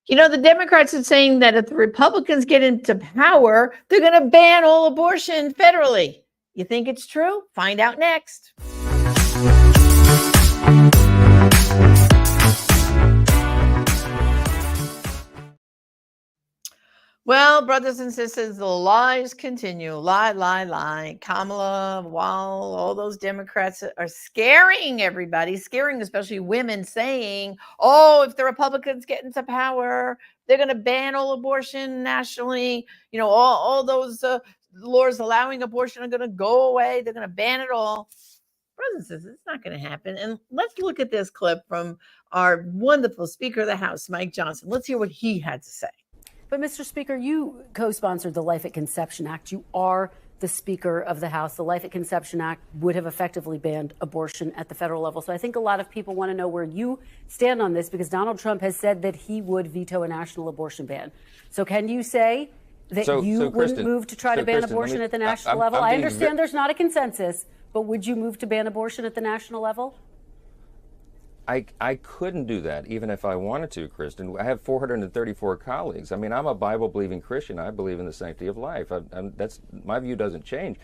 The Democrats are saying that if the Republicans get into power, they're going to ban all abortion federally. You think it's true? Find out next. Well, brothers and sisters, the lies continue. Lie. Kamala, while all those Democrats are scaring everybody, scaring especially women, saying, oh, if the Republicans get into power, they're going to ban all abortion nationally. All those laws allowing abortion are going to go away. They're going to ban it all. Brothers and sisters, it's not going to happen. And let's look at this clip from our wonderful Speaker of the House, Mike Johnson. Let's hear what he had to say. But, Mr. Speaker, you co-sponsored the Life at Conception Act. You are the Speaker of the House. The Life at Conception Act would have effectively banned abortion at the federal level. So I think a lot of people want to know where you stand on this, because Donald Trump has said that he would veto a national abortion ban. So can you say that you wouldn't move to try to ban abortion at the national level? I understand there's not a consensus, but would you move to ban abortion at the national level? I couldn't do that even if I wanted to, Kristen. I have 434 colleagues. I mean, I'm a Bible-believing Christian. I believe in the sanctity of life. That's my view doesn't change.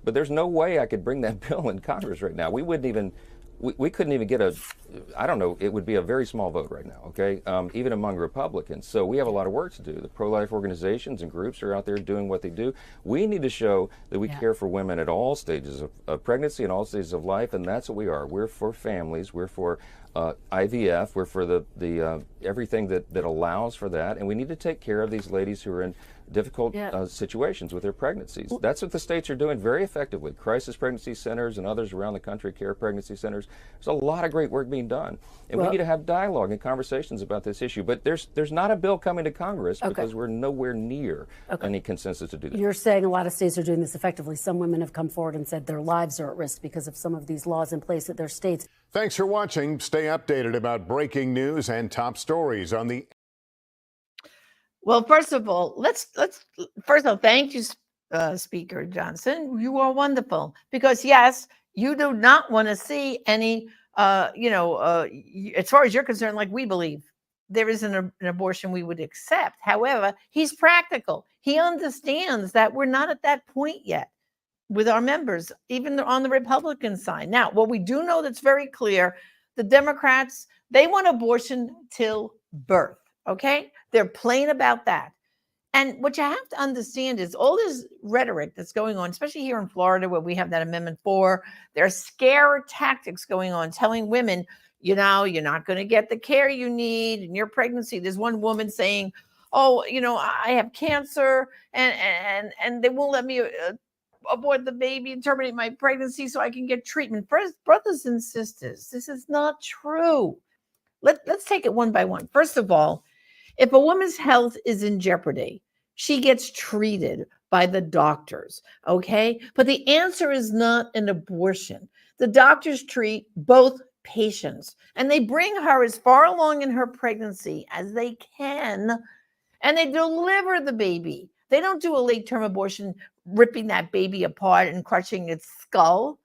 But there's no way I could bring that bill in Congress right now. We couldn't even get I don't know, it would be a very small vote right now, okay, even among Republicans. So we have a lot of work to do. The pro-life organizations and groups are out there doing what they do. We need to show that we care for women at all stages of pregnancy and all stages of life, and that's what we are. We're for families. We're for IVF. We're for the everything that allows for that, and we need to take care of these ladies who are in difficult situations with their pregnancies. That's what the states are doing very effectively. Crisis pregnancy centers and others around the country, care pregnancy centers. There's a lot of great work being done, and we need to have dialogue and conversations about this issue. But there's not a bill coming to Congress because we're nowhere near any consensus to do that. You're saying a lot of states are doing this effectively. Some women have come forward and said their lives are at risk because of some of these laws in place at their states. Thanks for watching. Stay updated about breaking news and top stories on the. Well, first of all, thank you, Speaker Johnson. You are wonderful, because yes, you do not want to see any, as far as you're concerned, like we believe, there isn't an abortion we would accept. However, he's practical. He understands that we're not at that point yet with our members, even on the Republican side. Now, what we do know that's very clear, the Democrats, they want abortion till birth, okay? They're plain about that. And what you have to understand is all this rhetoric that's going on, especially here in Florida where we have that Amendment 4, there are scare tactics going on telling women, you're not going to get the care you need in your pregnancy. There's one woman saying, oh, I have cancer and they won't let me abort the baby and terminate my pregnancy so I can get treatment. First, brothers and sisters, this is not true. Let's take it one by one. First of all, if a woman's health is in jeopardy, she gets treated by the doctors, okay? But the answer is not an abortion. The doctors treat both patients, and they bring her as far along in her pregnancy as they can, and they deliver the baby. They don't do a late-term abortion, ripping that baby apart and crushing its skull.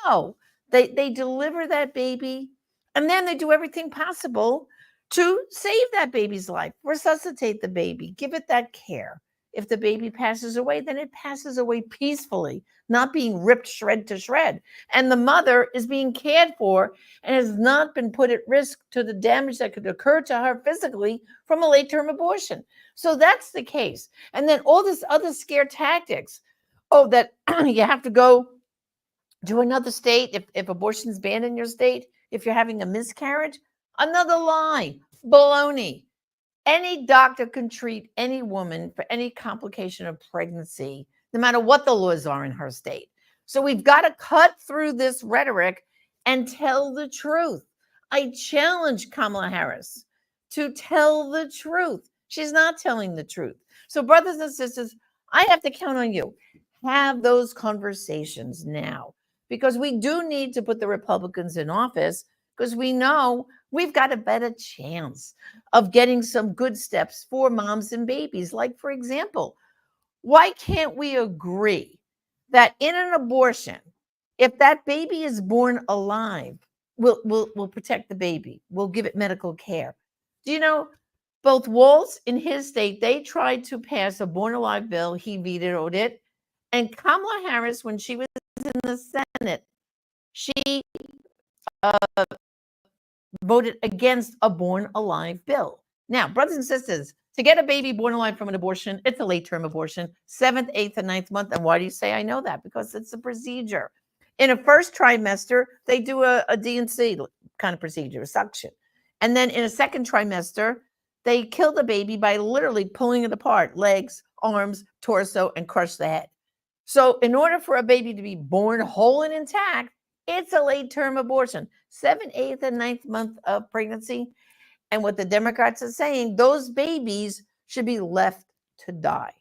No, they deliver that baby, and then they do everything possible to save that baby's life, resuscitate the baby, give it that care. If the baby passes away, then it passes away peacefully, not being ripped shred to shred. And the mother is being cared for and has not been put at risk to the damage that could occur to her physically from a late-term abortion. So that's the case. And then all this other scare tactics, that you have to go to another state if abortion's banned in your state, if you're having a miscarriage. Another lie, baloney. Any doctor can treat any woman for any complication of pregnancy, no matter what the laws are in her state. So we've got to cut through this rhetoric and tell the truth. I challenge Kamala Harris to tell the truth. She's not telling the truth. So brothers and sisters, I have to count on you. Have those conversations now, because we do need to put the Republicans in office, because we know we've got a better chance of getting some good steps for moms and babies. Like, for example, why can't we agree that in an abortion, if that baby is born alive, we'll protect the baby. We'll give it medical care. Do you know Both Walz in his state, they tried to pass a born alive bill. He vetoed it. And Kamala Harris, when she was in the Senate, she voted against a born alive bill. Now, brothers and sisters, to get a baby born alive from an abortion, it's a late term abortion, 7th, 8th, and 9th month. And why do you say I know that? Because it's a procedure. In a first trimester, they do a D&C kind of procedure, a suction. And then in a second trimester, they kill the baby by literally pulling it apart, legs, arms, torso, and crush the head. So in order for a baby to be born whole and intact, it's a late term abortion, 7th, 8th, and 9th month of pregnancy. And what the Democrats are saying, those babies should be left to die.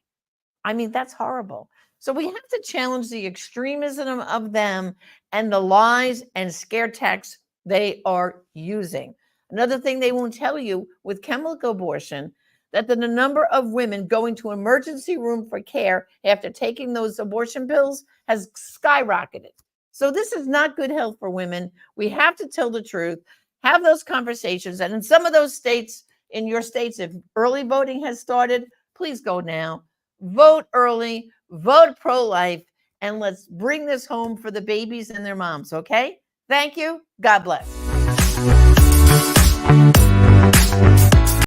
I mean, that's horrible. So we have to challenge the extremism of them and the lies and scare tactics they are using. Another thing they won't tell you with chemical abortion, that the number of women going to emergency room for care after taking those abortion pills has skyrocketed. So this is not good health for women. We have to tell the truth, have those conversations. And in some of those states, in your states, if early voting has started, please go now. Vote early, vote pro-life, and let's bring this home for the babies and their moms, okay? Thank you. God bless.